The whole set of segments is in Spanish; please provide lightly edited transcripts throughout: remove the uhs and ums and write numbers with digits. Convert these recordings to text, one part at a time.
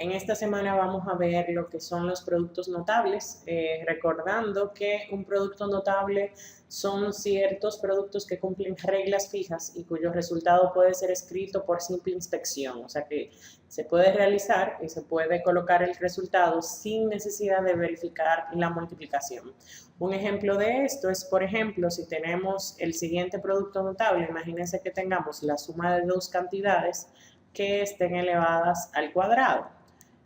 En esta semana vamos a ver lo que son los productos notables, recordando que un producto notable son ciertos productos que cumplen reglas fijas y cuyo resultado puede ser escrito por simple inspección, o sea que se puede realizar y se puede colocar el resultado sin necesidad de verificar la multiplicación. Un ejemplo de esto es, por ejemplo, si tenemos el siguiente producto notable, imagínense que tengamos la suma de dos cantidades que estén elevadas al cuadrado.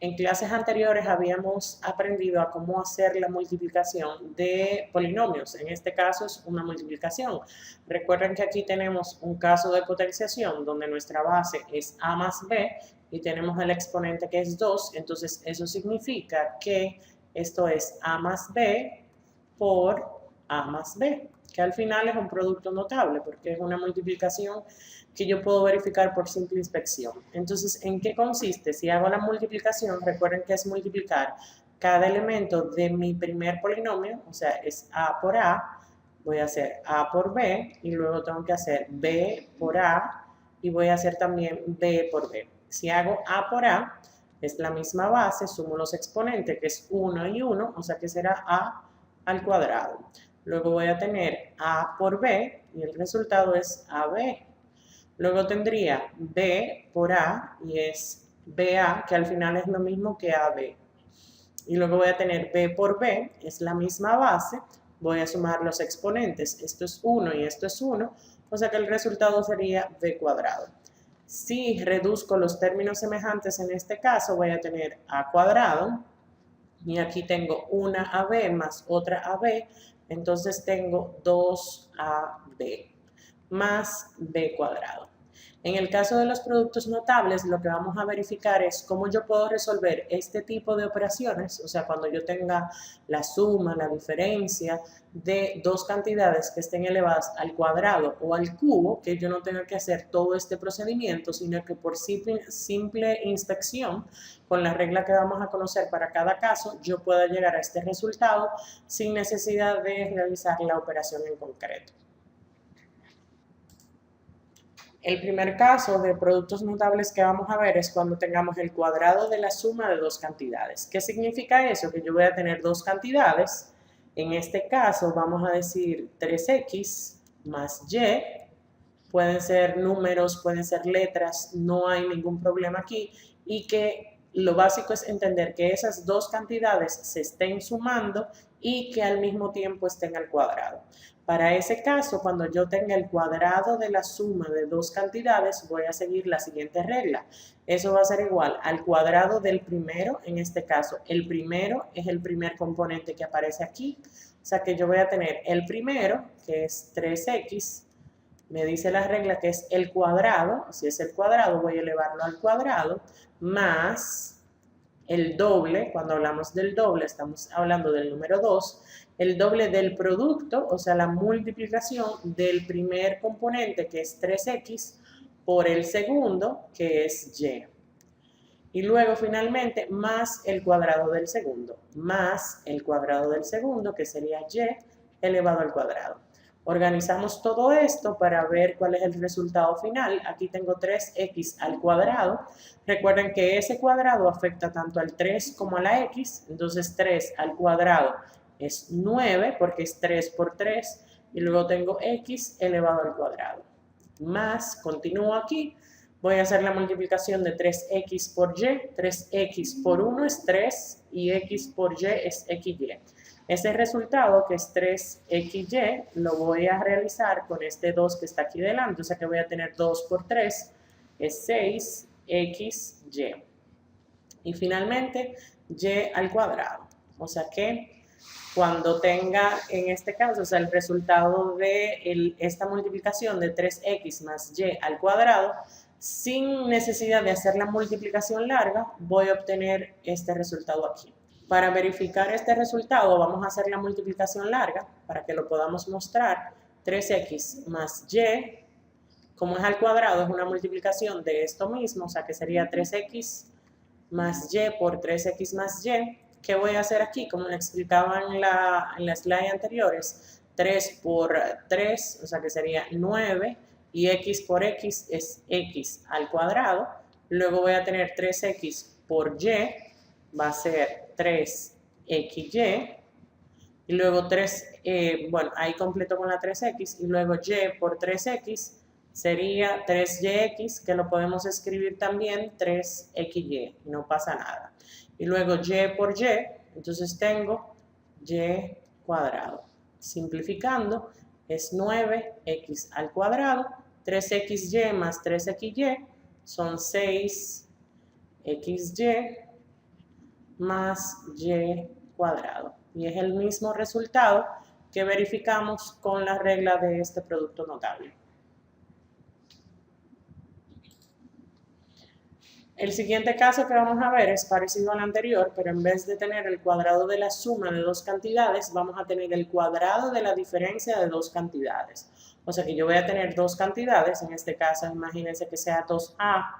En clases anteriores habíamos aprendido a cómo hacer la multiplicación de polinomios. En este caso es una multiplicación. Recuerden que aquí tenemos un caso de potenciación donde nuestra base es a más b y tenemos el exponente que es 2. Entonces eso significa que esto es a más b por a más b, que al final es un producto notable porque es una multiplicación que yo puedo verificar por simple inspección. Entonces, ¿en qué consiste? Si hago la multiplicación, recuerden que es multiplicar cada elemento de mi primer polinomio, o sea, es a por a, voy a hacer a por b y luego tengo que hacer b por a y voy a hacer también b por b. Si hago a por a, es la misma base, sumo los exponentes, que es 1 y 1, o sea que será a al cuadrado. Luego voy a tener a por b y el resultado es ab. Luego tendría b por a y es ba, que al final es lo mismo que ab. Y luego voy a tener b por b, es la misma base, voy a sumar los exponentes, esto es 1 y esto es 1, o sea que el resultado sería b cuadrado. Si reduzco los términos semejantes en este caso, voy a tener a cuadrado, y aquí tengo una AB más otra AB, entonces tengo 2AB más B cuadrado. En el caso de los productos notables, lo que vamos a verificar es cómo yo puedo resolver este tipo de operaciones, o sea, cuando yo tenga la suma, la diferencia de dos cantidades que estén elevadas al cuadrado o al cubo, que yo no tenga que hacer todo este procedimiento, sino que por simple inspección, con la regla que vamos a conocer para cada caso, yo pueda llegar a este resultado sin necesidad de realizar la operación en concreto. El primer caso de productos notables que vamos a ver es cuando tengamos el cuadrado de la suma de dos cantidades. ¿Qué significa eso? Que yo voy a tener dos cantidades. En este caso vamos a decir 3x más y. Pueden ser números, pueden ser letras, no hay ningún problema aquí. Y que lo básico es entender que esas dos cantidades se estén sumando y que al mismo tiempo estén al cuadrado. Para ese caso, cuando yo tenga el cuadrado de la suma de dos cantidades, voy a seguir la siguiente regla. Eso va a ser igual al cuadrado del primero, en este caso, el primero es el primer componente que aparece aquí. O sea que yo voy a tener el primero, que es 3x, me dice la regla que es el cuadrado, si es el cuadrado voy a elevarlo al cuadrado, más el doble, cuando hablamos del doble estamos hablando del número 2, el doble del producto, o sea la multiplicación del primer componente que es 3x por el segundo que es y. Y luego finalmente más el cuadrado del segundo, más el cuadrado del segundo que sería y elevado al cuadrado. Organizamos todo esto para ver cuál es el resultado final. Aquí tengo 3x al cuadrado. Recuerden que ese cuadrado afecta tanto al 3 como a la x. Entonces 3 al cuadrado es 9 porque es 3 por 3. Y luego tengo x elevado al cuadrado. Más, continúo aquí. Voy a hacer la multiplicación de 3x por y. 3x por 1 es 3 y x por y es xy. Ese resultado, que es 3xy, lo voy a realizar con este 2 que está aquí delante. O sea que voy a tener 2 por 3, es 6xy. Y finalmente, y al cuadrado. O sea que cuando tenga, en este caso, o sea, el resultado de esta multiplicación de 3x más y al cuadrado, sin necesidad de hacer la multiplicación larga, voy a obtener este resultado aquí. Para verificar este resultado vamos a hacer la multiplicación larga para que lo podamos mostrar. 3x más y, como es al cuadrado, es una multiplicación de esto mismo, o sea que sería 3x más y por 3x más y. ¿Qué voy a hacer aquí? Como le explicaba en la slide anteriores, 3 por 3, o sea que sería 9, y x por x es x al cuadrado. Luego voy a tener 3x por y va a ser 3xy, y luego bueno, ahí completo con la 3x, y luego y por 3x sería 3yx, que lo podemos escribir también 3xy, no pasa nada. Y luego y por y, entonces tengo y cuadrado. Simplificando, es 9x al cuadrado, 3xy más 3xy son 6xy más y cuadrado. Y es el mismo resultado que verificamos con la regla de este producto notable. El siguiente caso que vamos a ver es parecido al anterior, pero en vez de tener el cuadrado de la suma de dos cantidades, vamos a tener el cuadrado de la diferencia de dos cantidades. O sea que yo voy a tener dos cantidades, en este caso imagínense que sea 2a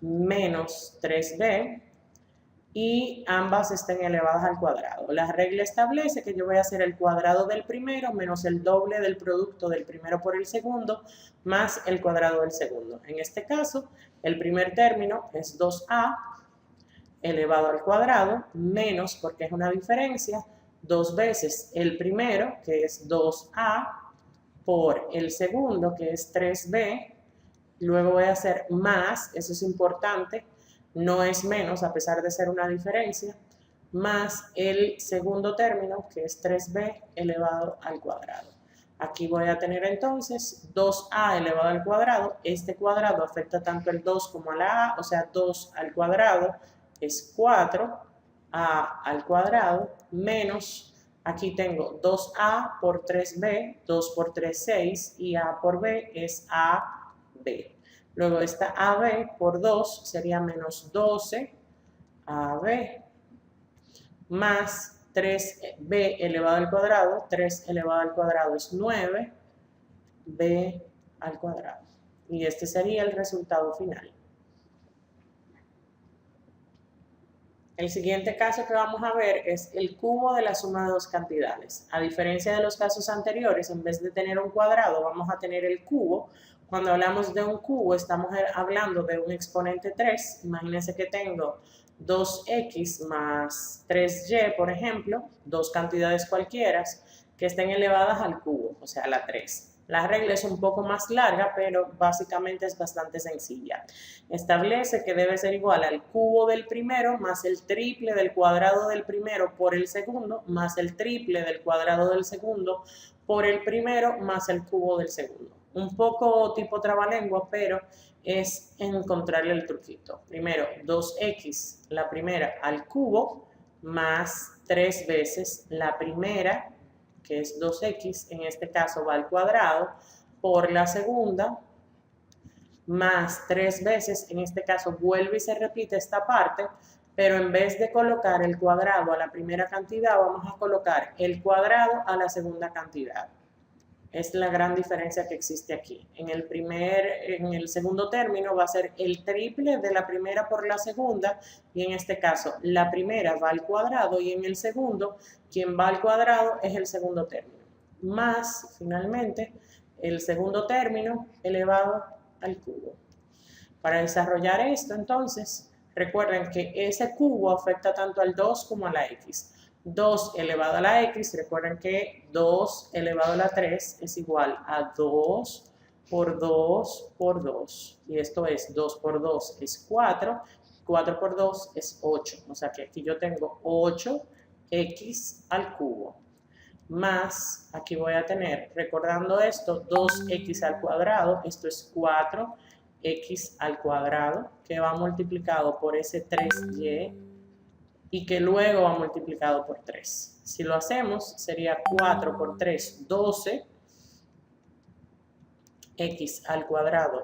menos 3b, y ambas estén elevadas al cuadrado. La regla establece que yo voy a hacer el cuadrado del primero menos el doble del producto del primero por el segundo más el cuadrado del segundo. En este caso, el primer término es 2a elevado al cuadrado menos, porque es una diferencia, dos veces el primero, que es 2a, por el segundo, que es 3b. Luego voy a hacer más, eso es importante, no es menos a pesar de ser una diferencia, más el segundo término que es 3b elevado al cuadrado. Aquí voy a tener entonces 2a elevado al cuadrado. Este cuadrado afecta tanto el 2 como a la a, o sea 2 al cuadrado es 4a al cuadrado menos, aquí tengo 2a por 3b, 2 por 3, 6 y a por b es ab. Luego esta AB por 2 sería menos 12 AB más 3B elevado al cuadrado. 3 elevado al cuadrado es 9B al cuadrado. Y este sería el resultado final. El siguiente caso que vamos a ver es el cubo de la suma de dos cantidades. A diferencia de los casos anteriores, en vez de tener un cuadrado, vamos a tener el cubo. Cuando hablamos de un cubo, estamos hablando de un exponente 3. Imagínense que tengo 2x más 3y, por ejemplo, dos cantidades cualquiera que estén elevadas al cubo, o sea, a la 3. La regla es un poco más larga, pero básicamente es bastante sencilla. Establece que debe ser igual al cubo del primero más el triple del cuadrado del primero por el segundo más el triple del cuadrado del segundo por el primero más el cubo del segundo. Un poco tipo trabalengua, pero es encontrarle el truquito. Primero, 2x, la primera, al cubo, más 3 veces la primera, que es 2x, en este caso va al cuadrado, por la segunda, más 3 veces, en este caso vuelve y se repite esta parte, pero en vez de colocar el cuadrado a la primera cantidad, vamos a colocar el cuadrado a la segunda cantidad. Es la gran diferencia que existe aquí. En el segundo término va a ser el triple de la primera por la segunda, y en este caso la primera va al cuadrado y en el segundo quien va al cuadrado es el segundo término. Más, finalmente, el segundo término elevado al cubo. Para desarrollar esto, entonces, recuerden que ese cubo afecta tanto al 2 como a la x. 2 elevado a la x, recuerden que 2 elevado a la 3 es igual a 2 por 2 por 2. Y esto es 2 por 2 es 4, 4 por 2 es 8. O sea que aquí yo tengo 8x al cubo. Más, aquí voy a tener, recordando esto, 2x al cuadrado, esto es 4x al cuadrado, que va multiplicado por ese 3y, y que luego va multiplicado por 3. Si lo hacemos, sería 4 por 3, 12, x al cuadrado,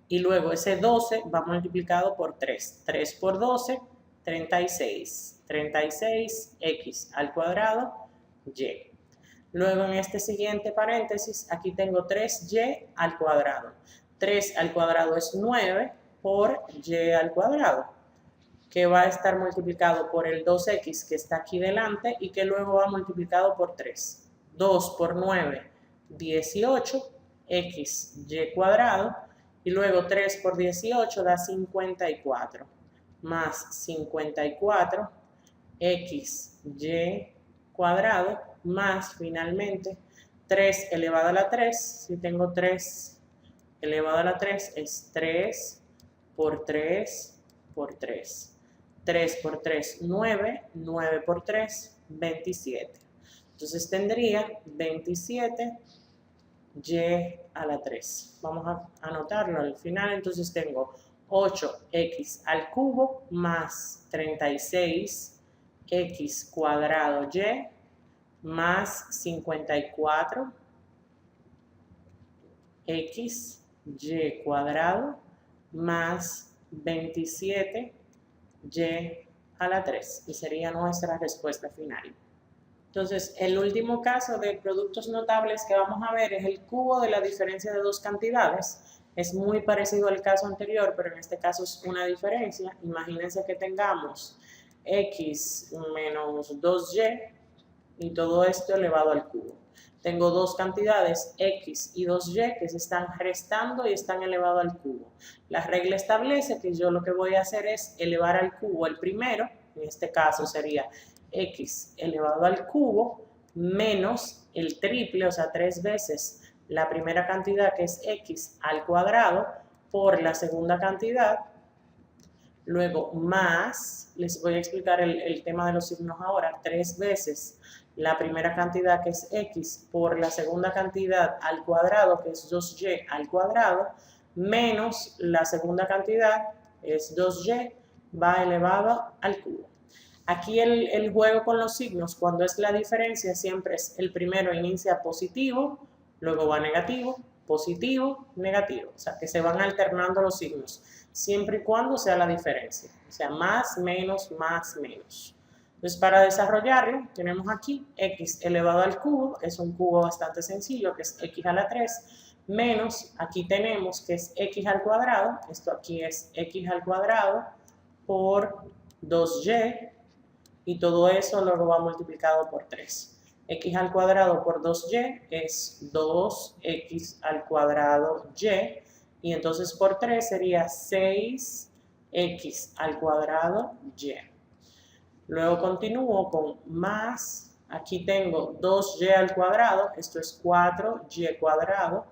y luego ese 12 va multiplicado por 3. 3 por 12, 36. 36, x al cuadrado, y. Luego en este siguiente paréntesis, aquí tengo 3y al cuadrado. 3 al cuadrado es 9 por y al cuadrado, que va a estar multiplicado por el 2x que está aquí delante y que luego va multiplicado por 3. 2 por 9, 18, x y cuadrado, y luego 3 por 18 da 54, más 54 xy cuadrado más finalmente 3 elevado a la 3. Si tengo 3 elevado a la 3 es 3 por 3 por 3. 3 por 3, 9. 9 por 3, 27. Entonces tendría 27 y a la 3. Vamos a anotarlo al final. Entonces tengo 8x al cubo más 36x cuadrado y más 54 x y cuadrado más 27 y a la 3. Y sería nuestra respuesta final. Entonces, el último caso de productos notables que vamos a ver es el cubo de la diferencia de dos cantidades. Es muy parecido al caso anterior, pero en este caso es una diferencia. Imagínense que tengamos x menos 2y y todo esto elevado al cubo. Tengo dos cantidades, x y 2y, que se están restando y están elevadas al cubo. La regla establece que yo lo que voy a hacer es elevar al cubo el primero, en este caso sería x elevado al cubo, menos el triple, o sea, 3 veces la primera cantidad, que es x al cuadrado, por la segunda cantidad. Luego más, les voy a explicar el tema de los signos ahora, 3 veces la primera cantidad, que es x, por la segunda cantidad al cuadrado, que es 2y al cuadrado, menos la segunda cantidad, es 2y, va elevado al cubo. Aquí el juego con los signos, cuando es la diferencia, siempre es el primero inicia positivo, luego va negativo, positivo, negativo. O sea, que se van alternando los signos, siempre y cuando sea la diferencia. O sea, más, menos, más, menos. Entonces, para desarrollarlo, tenemos aquí x elevado al cubo, es un cubo bastante sencillo, que es x a la 3, menos, aquí tenemos que es x al cuadrado, esto aquí es x al cuadrado, por 2y, y todo eso luego va multiplicado por 3. X al cuadrado por 2y es 2x al cuadrado y, y entonces por 3 sería 6x al cuadrado y. Luego continúo con más, aquí tengo 2y al cuadrado, esto es 4y cuadrado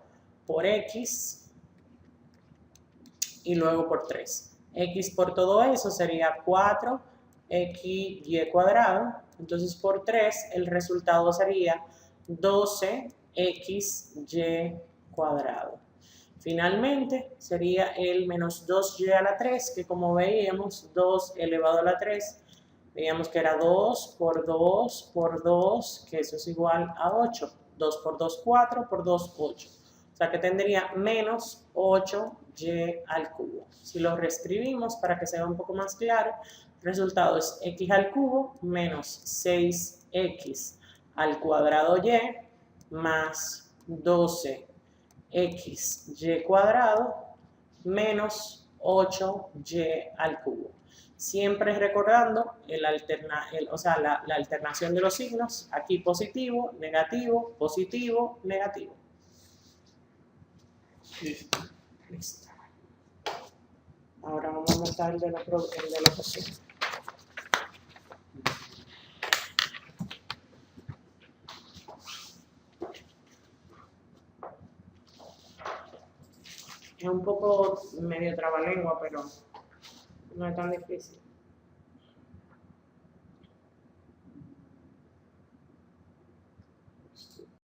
por x, y luego por 3. X por todo eso sería 4xy cuadrado, entonces por 3 el resultado sería 12xy cuadrado. Finalmente sería el menos 2y a la 3, que como veíamos, 2 elevado a la 3, veíamos que era 2 por 2 por 2, que eso es igual a 8. 2 por 2, 4, por 2, 8. O sea que tendría menos 8y al cubo. Si lo reescribimos para que sea un poco más claro, el resultado es x al cubo menos 6x al cuadrado y más 12xy cuadrado menos 8y al cubo. Siempre recordando la alternación de los signos, aquí positivo, negativo, positivo, negativo. Listo. Ahora vamos a montar el de la ecuación. Es un poco medio trabalengua, pero no es tan difícil.